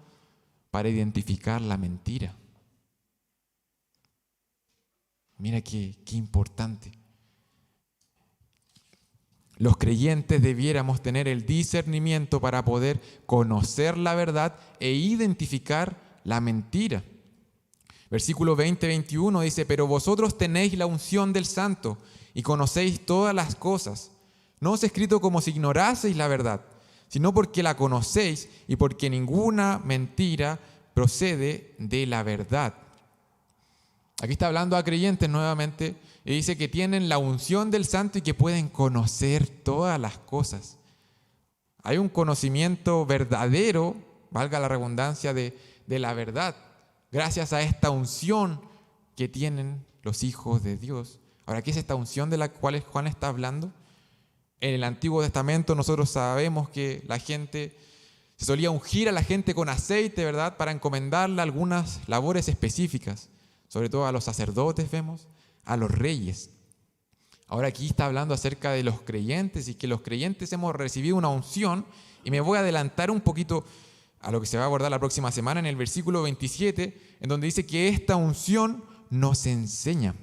para identificar la mentira. Mira qué importante. Los creyentes debiéramos tener el discernimiento para poder conocer la verdad e identificar la mentira. Versículo 20-21 dice: pero vosotros tenéis la unción del Santo y conocéis todas las cosas. No os he escrito como si ignoraseis la verdad, sino porque la conocéis y porque ninguna mentira procede de la verdad. Aquí está hablando a creyentes nuevamente y dice que tienen la unción del Santo y que pueden conocer todas las cosas. Hay un conocimiento verdadero, valga la redundancia, de la verdad, gracias a esta unción que tienen los hijos de Dios. Ahora, ¿qué es esta unción de la cual Juan está hablando? En el Antiguo Testamento nosotros sabemos que la gente se solía ungir a la gente con aceite, ¿verdad?, para encomendarle algunas labores específicas, sobre todo a los sacerdotes, vemos, a los reyes. Ahora aquí está hablando acerca de los creyentes y que los creyentes hemos recibido una unción, y me voy a adelantar un poquito a lo que se va a abordar la próxima semana en el versículo 27, en donde dice que esta unción nos enseña.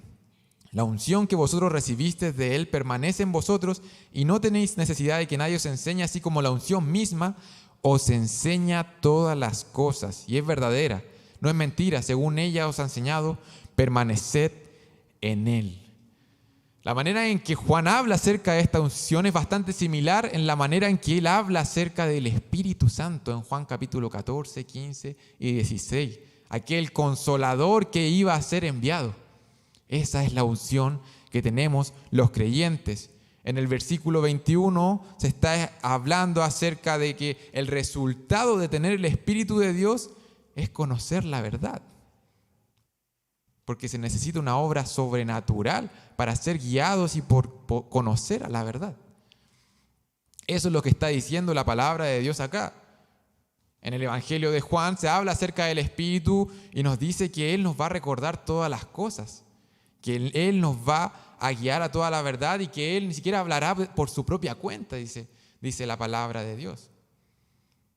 La unción que vosotros recibisteis de Él permanece en vosotros y no tenéis necesidad de que nadie os enseñe, así como la unción misma os enseña todas las cosas y es verdadera, no es mentira. Según ella os ha enseñado, permaneced en Él. La manera en que Juan habla acerca de esta unción es bastante similar en la manera en que él habla acerca del Espíritu Santo en Juan capítulo 14, 15 y 16. Aquel consolador que iba a ser enviado. Esa es la unción que tenemos los creyentes. En el versículo 21 se está hablando acerca de que el resultado de tener el Espíritu de Dios es conocer la verdad. Porque se necesita una obra sobrenatural para ser guiados y por conocer a la verdad. Eso es lo que está diciendo la palabra de Dios acá. En el Evangelio de Juan se habla acerca del Espíritu y nos dice que Él nos va a recordar todas las cosas, que Él nos va a guiar a toda la verdad y que Él ni siquiera hablará por su propia cuenta, dice la palabra de Dios.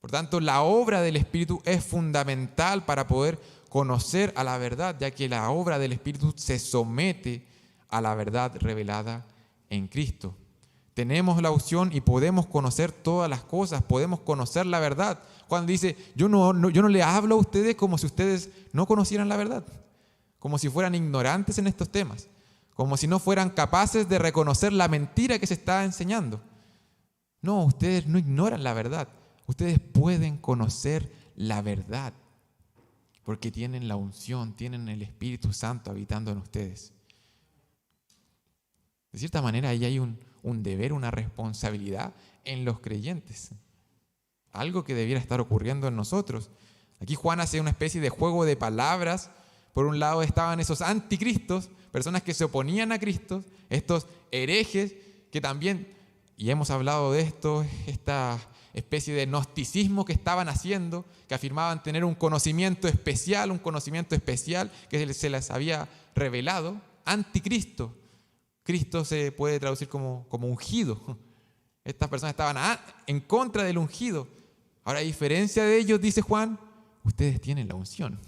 Por tanto, la obra del Espíritu es fundamental para poder conocer a la verdad, ya que la obra del Espíritu se somete a la verdad revelada en Cristo. Tenemos la unción y podemos conocer todas las cosas, podemos conocer la verdad. Juan dice, yo no le hablo a ustedes como si ustedes no conocieran la verdad, como si fueran ignorantes en estos temas, como si no fueran capaces de reconocer la mentira que se está enseñando. No, ustedes no ignoran la verdad, ustedes pueden conocer la verdad, porque tienen la unción, tienen el Espíritu Santo habitando en ustedes. De cierta manera, ahí hay un deber, una responsabilidad en los creyentes. Algo que debiera estar ocurriendo en nosotros. Aquí Juan hace una especie de juego de palabras. Por un lado estaban esos anticristos, personas que se oponían a Cristo, estos herejes que también, y hemos hablado de esto, esta especie de gnosticismo que estaban haciendo, que afirmaban tener un conocimiento especial que se les había revelado. Anticristo. Cristo se puede traducir como ungido. Estas personas estaban en contra del ungido. Ahora, a diferencia de ellos, dice Juan, ustedes tienen la unción.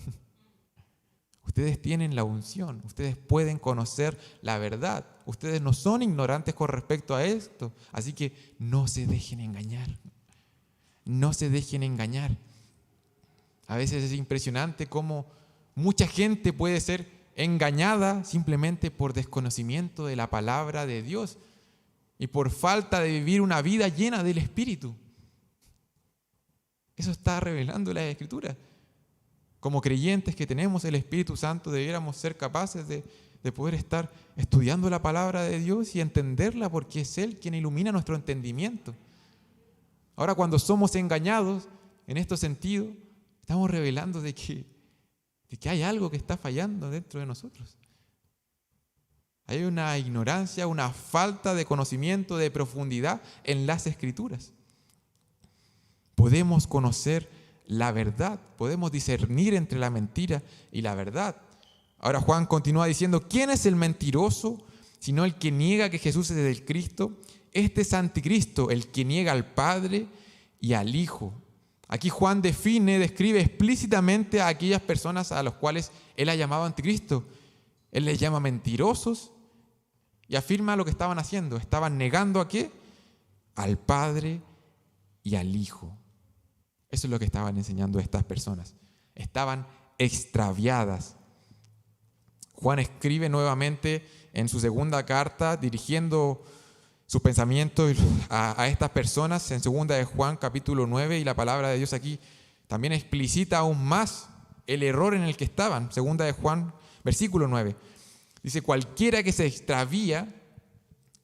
Ustedes tienen la unción, ustedes pueden conocer la verdad. Ustedes no son ignorantes con respecto a esto. Así que no se dejen engañar. No se dejen engañar. A veces es impresionante cómo mucha gente puede ser engañada simplemente por desconocimiento de la palabra de Dios y por falta de vivir una vida llena del Espíritu. Eso está revelando la Escritura. Como creyentes que tenemos el Espíritu Santo, debiéramos ser capaces de poder estar estudiando la palabra de Dios y entenderla, porque es Él quien ilumina nuestro entendimiento. Ahora, cuando somos engañados en este sentido, estamos revelando de que hay algo que está fallando dentro de nosotros. Hay una ignorancia, una falta de conocimiento de profundidad en las Escrituras. Podemos conocer la verdad, podemos discernir entre la mentira y la verdad. Ahora Juan continúa diciendo, ¿quién es el mentiroso sino el que niega que Jesús es el Cristo? Este es anticristo, el que niega al Padre y al Hijo. Aquí Juan describe explícitamente a aquellas personas a las cuales él ha llamado anticristo. Él les llama mentirosos y afirma lo que estaban haciendo. Estaban negando ¿a qué? Al Padre y al Hijo. Eso es lo que estaban enseñando estas personas. Estaban extraviadas. Juan escribe nuevamente en su segunda carta, dirigiendo sus pensamientos a estas personas en segunda de Juan capítulo 9, y la palabra de Dios aquí también explicita aún más el error en el que estaban. Segunda de Juan, versículo 9. Dice, cualquiera que se extravía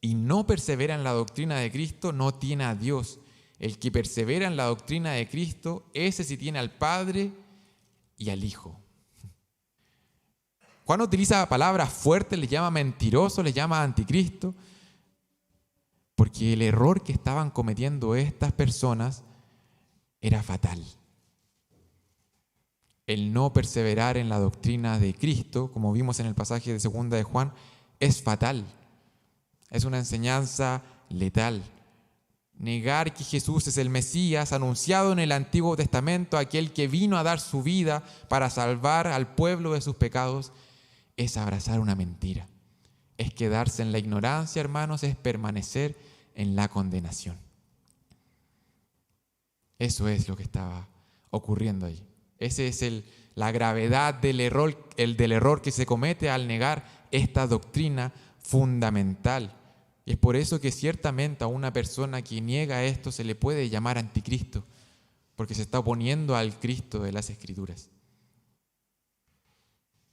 y no persevera en la doctrina de Cristo no tiene a Dios. El que persevera en la doctrina de Cristo, ese sí tiene al Padre y al Hijo. Juan utiliza palabras fuertes, le llama mentiroso, le llama anticristo, porque el error que estaban cometiendo estas personas era fatal. El no perseverar en la doctrina de Cristo, como vimos en el pasaje de segunda de Juan, es fatal. Es una enseñanza letal. Negar que Jesús es el Mesías anunciado en el Antiguo Testamento, aquel que vino a dar su vida para salvar al pueblo de sus pecados, es abrazar una mentira. Es quedarse en la ignorancia, hermanos, es permanecer en la condenación. Eso es lo que estaba ocurriendo allí. Esa es la gravedad del error que se comete al negar esta doctrina fundamental. Y es por eso que ciertamente a una persona que niega esto se le puede llamar anticristo, porque se está oponiendo al Cristo de las Escrituras.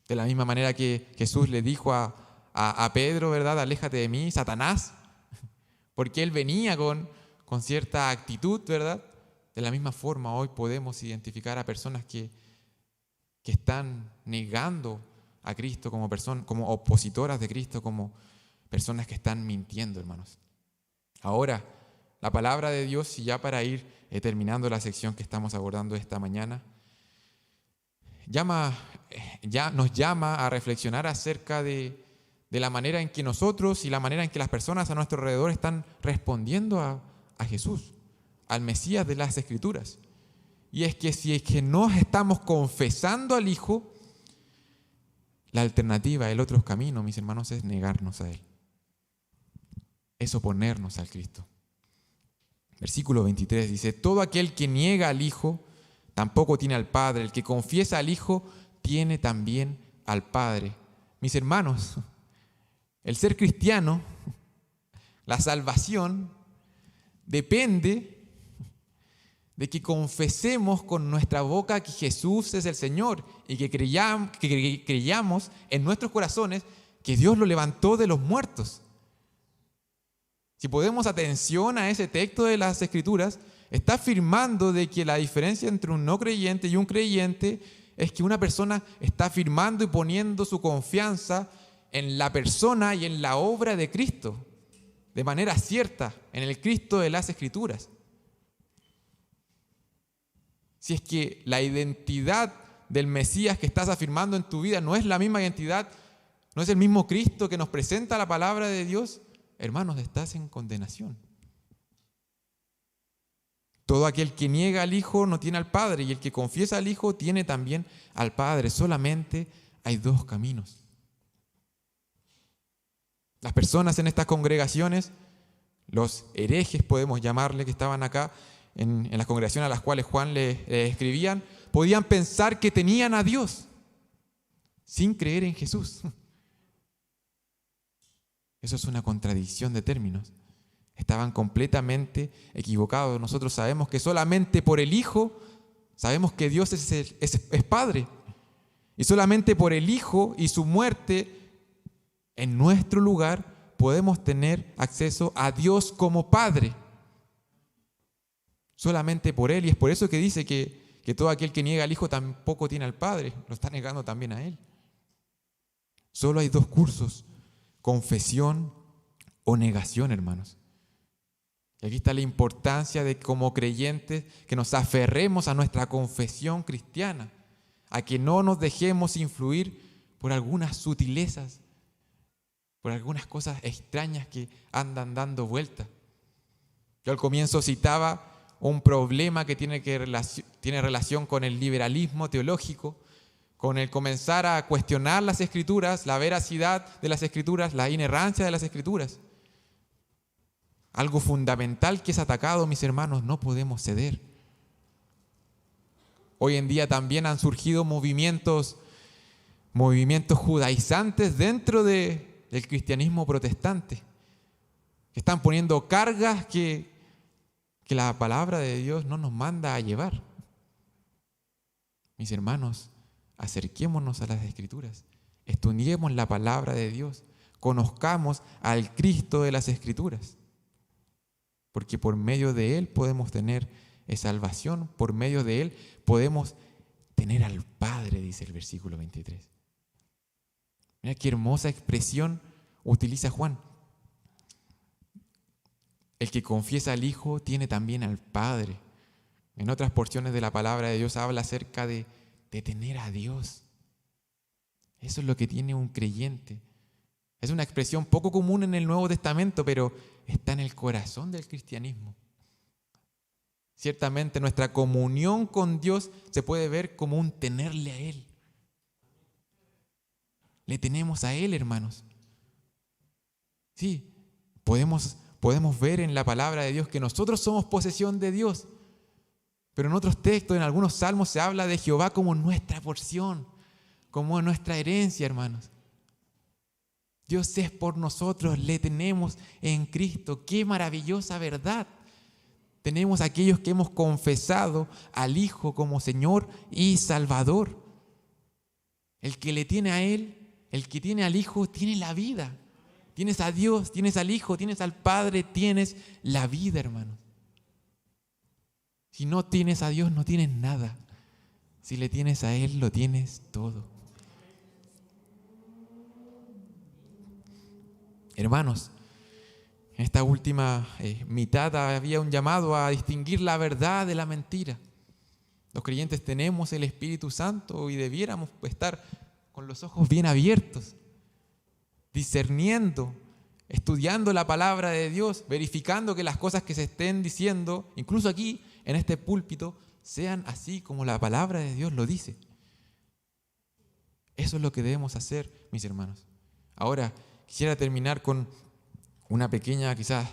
De la misma manera que Jesús le dijo a Pedro, ¿verdad? Aléjate de mí, Satanás, porque él venía con cierta actitud, ¿verdad? De la misma forma hoy podemos identificar a personas que están negando a Cristo como opositoras de Cristo, como personas que están mintiendo, hermanos. Ahora, la palabra de Dios, y ya para ir terminando la sección que estamos abordando esta mañana, nos llama a reflexionar acerca de la manera en que nosotros y la manera en que las personas a nuestro alrededor están respondiendo a Jesús, al Mesías de las Escrituras. Y es que si es que no estamos confesando al Hijo, la alternativa, el otro camino, mis hermanos, es negarnos a Él. Es oponernos al Cristo. Versículo 23 dice, todo aquel que niega al Hijo tampoco tiene al Padre. El que confiesa al Hijo tiene también al Padre. Mis hermanos, el ser cristiano, la salvación, depende de que confesemos con nuestra boca que Jesús es el Señor y que creyamos en nuestros corazones que Dios lo levantó de los muertos. Si ponemos atención a ese texto de las Escrituras, está afirmando de que la diferencia entre un no creyente y un creyente es que una persona está afirmando y poniendo su confianza en la persona y en la obra de Cristo, de manera cierta, en el Cristo de las Escrituras. Si es que la identidad del Mesías que estás afirmando en tu vida no es la misma identidad, no es el mismo Cristo que nos presenta la palabra de Dios, hermanos, estás en condenación. Todo aquel que niega al Hijo no tiene al Padre, y el que confiesa al Hijo tiene también al Padre. Solamente hay dos caminos. Las personas en estas congregaciones, los herejes podemos llamarle, que estaban acá en las congregaciones a las cuales Juan le escribían, podían pensar que tenían a Dios sin creer en Jesús. Eso es una contradicción de términos. Estaban completamente equivocados. Nosotros sabemos que solamente por el Hijo sabemos que Dios es Padre. Y solamente por el Hijo y su muerte en nuestro lugar podemos tener acceso a Dios como Padre. Solamente por Él. Y es por eso que dice que todo aquel que niega al Hijo tampoco tiene al Padre. Lo está negando también a Él. Solo hay dos cursos: confesión o negación, hermanos. Y aquí está la importancia de, como creyentes, que nos aferremos a nuestra confesión cristiana, a que no nos dejemos influir por algunas sutilezas, por algunas cosas extrañas que andan dando vueltas. Yo al comienzo citaba un problema que tiene relación con el liberalismo teológico, con el comenzar a cuestionar las Escrituras, la veracidad de las Escrituras, la inerrancia de las Escrituras. Algo fundamental que es atacado, mis hermanos, no podemos ceder. Hoy en día también han surgido movimientos judaizantes dentro del cristianismo protestante, que están poniendo cargas que la palabra de Dios no nos manda a llevar. Mis hermanos, acerquémonos a las Escrituras, estudiemos la palabra de Dios, conozcamos al Cristo de las Escrituras, porque por medio de Él podemos tener salvación, por medio de Él podemos tener al Padre, dice el versículo 23. Mira qué hermosa expresión utiliza Juan. El que confiesa al Hijo tiene también al Padre. En otras porciones de la palabra de Dios habla acerca de tener a Dios. Eso es lo que tiene un creyente. Es una expresión poco común en el Nuevo Testamento, pero está en el corazón del cristianismo. Ciertamente nuestra comunión con Dios se puede ver como un tenerle a Él. Le tenemos a Él, hermanos. Sí, podemos ver en la palabra de Dios que nosotros somos posesión de Dios. Pero en otros textos, en algunos salmos, se habla de Jehová como nuestra porción, como nuestra herencia, hermanos. Dios es por nosotros, le tenemos en Cristo. ¡Qué maravillosa verdad! Tenemos aquellos que hemos confesado al Hijo como Señor y Salvador. El que le tiene a Él, el que tiene al Hijo, tiene la vida. Tienes a Dios, tienes al Hijo, tienes al Padre, tienes la vida, hermanos. Si no tienes a Dios, no tienes nada. Si le tienes a Él, lo tienes todo. Hermanos, en esta última mitad había un llamado a distinguir la verdad de la mentira. Los creyentes tenemos el Espíritu Santo y debiéramos estar con los ojos bien abiertos, discerniendo, estudiando la palabra de Dios, verificando que las cosas que se estén diciendo, incluso aquí en este púlpito, sean así como la palabra de Dios lo dice. Eso es lo que debemos hacer, mis hermanos. Ahora, quisiera terminar con una pequeña, quizás,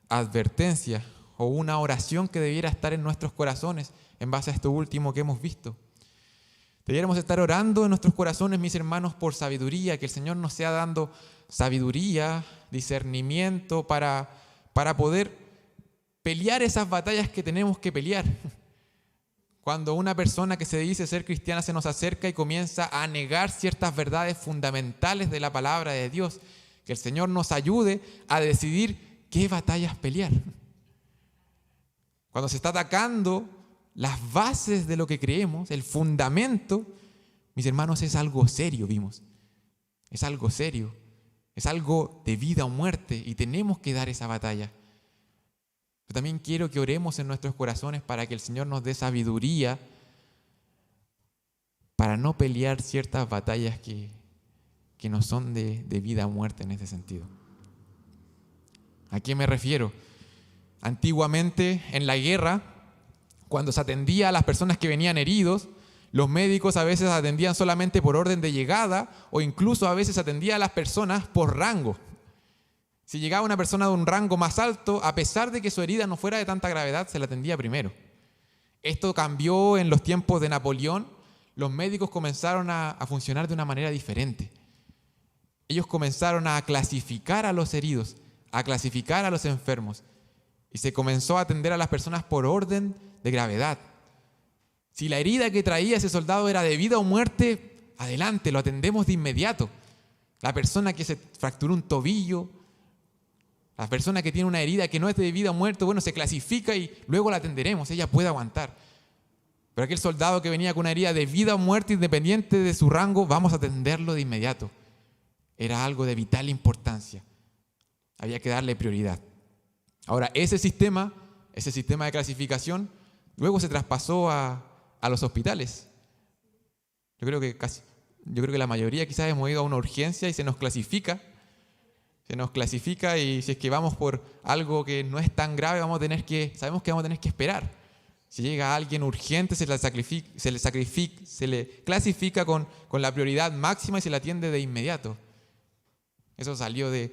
advertencia o una oración que debiera estar en nuestros corazones en base a esto último que hemos visto. Debiéramos estar orando en nuestros corazones, mis hermanos, por sabiduría, que el Señor nos sea dando sabiduría, discernimiento para poder pelear esas batallas que tenemos que pelear. Cuando una persona que se dice ser cristiana se nos acerca y comienza a negar ciertas verdades fundamentales de la palabra de Dios, que el Señor nos ayude a decidir qué batallas pelear. Cuando se está atacando las bases de lo que creemos, el fundamento, mis hermanos, es algo serio, vimos. Es algo serio, es algo de vida o muerte y tenemos que dar esa batalla. Pero también quiero que oremos en nuestros corazones para que el Señor nos dé sabiduría para no pelear ciertas batallas que no son de vida o muerte en ese sentido. ¿A qué me refiero? Antiguamente en la guerra, cuando se atendía a las personas que venían heridos, Los médicos a veces atendían solamente por orden de llegada o incluso a veces atendían a las personas por rango. Si llegaba una persona de un rango más alto, a pesar de que su herida no fuera de tanta gravedad, se la atendía primero. Esto cambió en los tiempos de Napoleón. Los médicos comenzaron a funcionar de una manera diferente. Ellos comenzaron a clasificar a los heridos, a clasificar a los enfermos. Y se comenzó a atender a las personas por orden de gravedad. Si la herida que traía ese soldado era de vida o muerte, adelante, lo atendemos de inmediato. La persona que se fracturó un tobillo, la persona que tiene una herida que no es de vida o muerte, bueno, se clasifica y luego la atenderemos, ella puede aguantar. Pero aquel soldado que venía con una herida de vida o muerte, independiente de su rango, vamos a atenderlo de inmediato. Era algo de vital importancia. Había que darle prioridad. Ahora, ese sistema de clasificación, luego se traspasó a los hospitales. Yo creo que la mayoría quizás hemos ido a una urgencia y se nos clasifica y si es que vamos por algo que no es tan grave, sabemos que vamos a tener que esperar. Si llega alguien urgente, se le clasifica con la prioridad máxima y se le atiende de inmediato. Eso salió de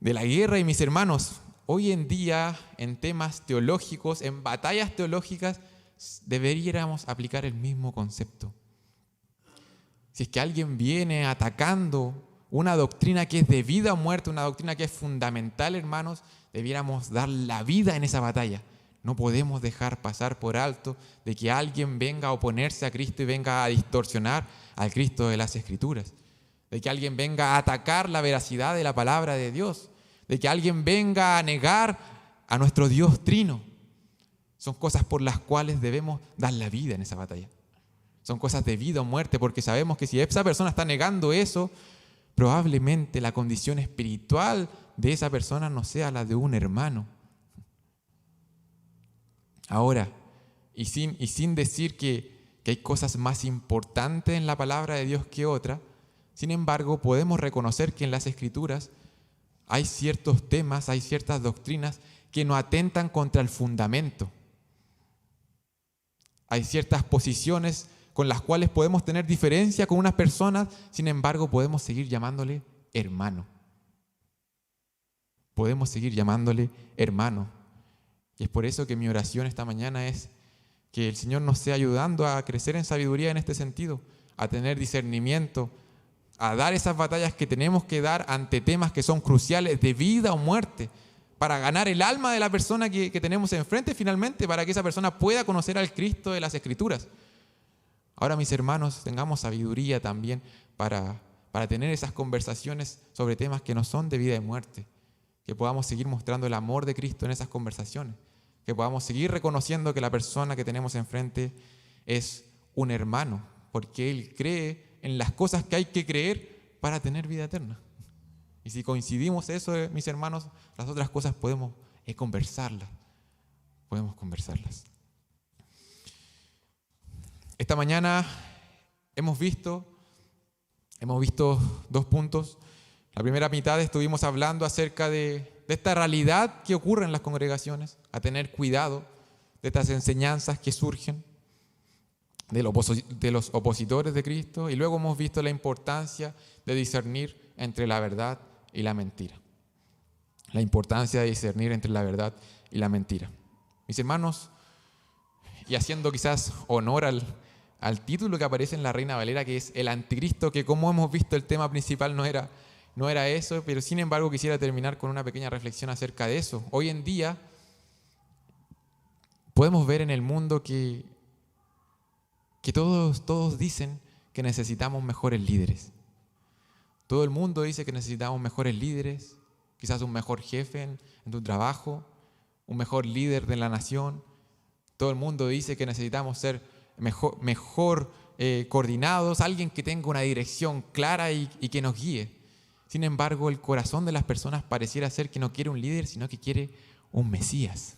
la guerra. Y mis hermanos, hoy en día en temas teológicos, en batallas teológicas, deberíamos aplicar el mismo concepto. Si es que alguien viene atacando una doctrina que es de vida o muerte, una doctrina que es fundamental, hermanos, debiéramos dar la vida en esa batalla. No podemos dejar pasar por alto de que alguien venga a oponerse a Cristo y venga a distorsionar al Cristo de las Escrituras. De que alguien venga a atacar la veracidad de la palabra de Dios. De que alguien venga a negar a nuestro Dios trino. Son cosas por las cuales debemos dar la vida en esa batalla. Son cosas de vida o muerte, porque sabemos que si esa persona está negando eso, probablemente la condición espiritual de esa persona no sea la de un hermano. Ahora, y sin decir que hay cosas más importantes en la palabra de Dios que otras, sin embargo, podemos reconocer que en las Escrituras hay ciertos temas, hay ciertas doctrinas que no atentan contra el fundamento. Hay ciertas posiciones con las cuales podemos tener diferencia con unas personas, sin embargo, podemos seguir llamándole hermano. Podemos seguir llamándole hermano. Y es por eso que mi oración esta mañana es que el Señor nos esté ayudando a crecer en sabiduría en este sentido, a tener discernimiento, a dar esas batallas que tenemos que dar ante temas que son cruciales de vida o muerte, para ganar el alma de la persona que tenemos enfrente finalmente, para que esa persona pueda conocer al Cristo de las Escrituras. Ahora, mis hermanos, tengamos sabiduría también para tener esas conversaciones sobre temas que no son de vida y muerte, que podamos seguir mostrando el amor de Cristo en esas conversaciones, que podamos seguir reconociendo que la persona que tenemos enfrente es un hermano, porque Él cree en las cosas que hay que creer para tener vida eterna. Y si coincidimos eso, mis hermanos, las otras cosas podemos conversarlas. Podemos conversarlas. Esta mañana hemos visto 2 puntos. La primera mitad estuvimos hablando acerca de esta realidad que ocurre en las congregaciones, a tener cuidado de estas enseñanzas que surgen de los opositores de Cristo, y luego hemos visto la importancia de discernir entre la verdad y la mentira. La importancia de discernir entre la verdad y la mentira. Mis hermanos, y haciendo quizás honor al título que aparece en la Reina Valera, que es el anticristo, que como hemos visto el tema principal no era eso, pero sin embargo quisiera terminar con una pequeña reflexión acerca de eso. Hoy en día podemos ver en el mundo que todos dicen que necesitamos mejores líderes. Todo el mundo dice que necesitamos mejores líderes, quizás un mejor jefe en tu trabajo, un mejor líder de la nación. Todo el mundo dice que necesitamos ser mejor coordinados, alguien que tenga una dirección clara y que nos guíe. Sin embargo, el corazón de las personas pareciera ser que no quiere un líder, sino que quiere un Mesías.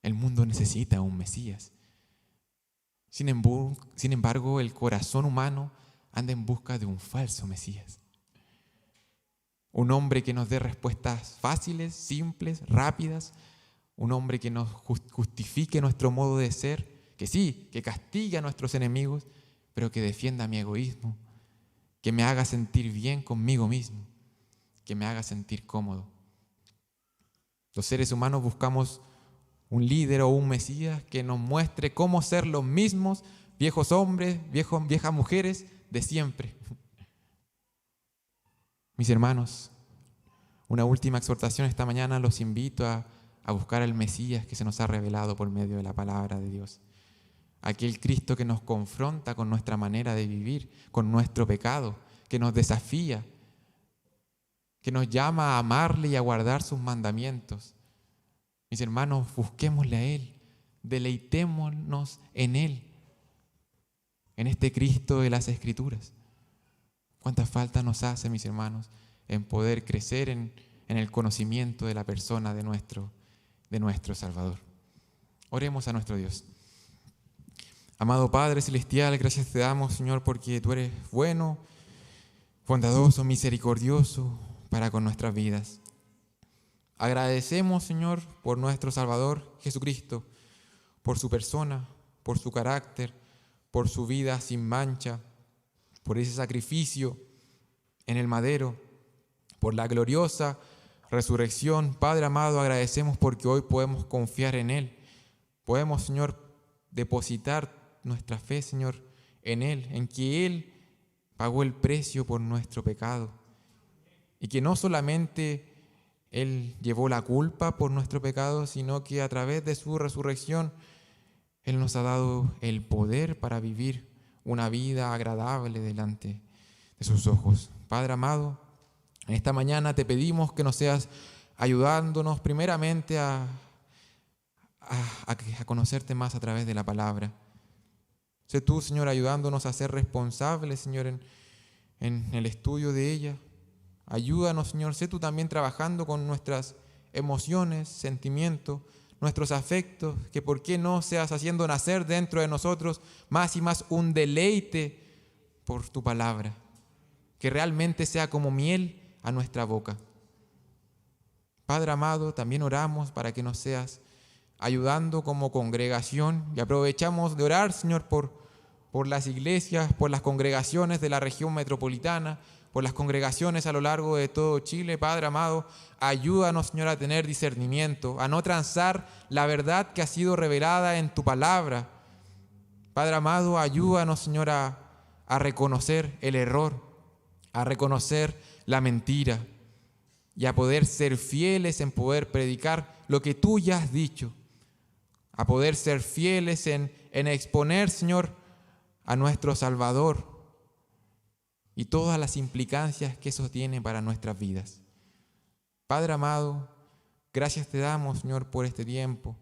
El mundo necesita un Mesías. Sin embargo, el corazón humano anda en busca de un falso Mesías. Un hombre que nos dé respuestas fáciles, simples, rápidas, un hombre que nos justifique nuestro modo de ser, que sí, que castigue a nuestros enemigos, pero que defienda mi egoísmo, que me haga sentir bien conmigo mismo, que me haga sentir cómodo. Los seres humanos buscamos un líder o un Mesías que nos muestre cómo ser los mismos viejos hombres, viejas mujeres de siempre. Mis hermanos, una última exhortación esta mañana, los invito a buscar al Mesías que se nos ha revelado por medio de la palabra de Dios. Aquel Cristo que nos confronta con nuestra manera de vivir, con nuestro pecado, que nos desafía, que nos llama a amarle y a guardar sus mandamientos. Mis hermanos, busquémosle a Él, deleitémonos en Él, en este Cristo de las Escrituras. ¿Cuánta falta nos hace, mis hermanos, en poder crecer en el conocimiento de la persona de nuestro Salvador? Oremos a nuestro Dios. Amado Padre Celestial, gracias te damos, Señor, porque tú eres bueno, bondadoso, misericordioso para con nuestras vidas. Agradecemos, Señor, por nuestro Salvador Jesucristo, por su persona, por su carácter, por su vida sin mancha, por ese sacrificio en el madero, por la gloriosa resurrección. Padre amado, agradecemos porque hoy podemos confiar en Él. Podemos, Señor, depositar nuestra fe, Señor, en Él, en que Él pagó el precio por nuestro pecado y que no solamente Él llevó la culpa por nuestro pecado, sino que a través de su resurrección Él nos ha dado el poder para vivir una vida agradable delante de sus ojos. Padre amado, en esta mañana te pedimos que nos seas ayudándonos primeramente a conocerte más a través de la palabra. Sé tú, Señor, ayudándonos a ser responsables, Señor, en el estudio de ella. Ayúdanos, Señor, sé tú también trabajando con nuestras emociones, sentimientos, nuestros afectos, que por qué no seas haciendo nacer dentro de nosotros más y más un deleite por tu palabra, que realmente sea como miel a nuestra boca. Padre amado, también oramos para que nos seas ayudando como congregación y aprovechamos de orar, Señor, por las iglesias, por las congregaciones de la región metropolitana, por las congregaciones a lo largo de todo Chile. Padre amado, ayúdanos, Señor, a tener discernimiento, a no transar la verdad que ha sido revelada en tu palabra. Padre amado, ayúdanos, Señor, a reconocer el error, a reconocer la mentira y a poder ser fieles en poder predicar lo que tú ya has dicho, a poder ser fieles en exponer, Señor, a nuestro Salvador y todas las implicancias que eso tiene para nuestras vidas. Padre amado, gracias te damos, Señor, por este tiempo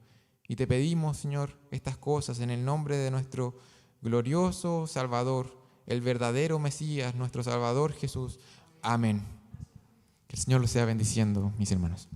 y te pedimos, Señor, estas cosas en el nombre de nuestro glorioso Salvador, el verdadero Mesías, nuestro Salvador Jesús. Amén. Que el Señor los sea bendiciendo, mis hermanos.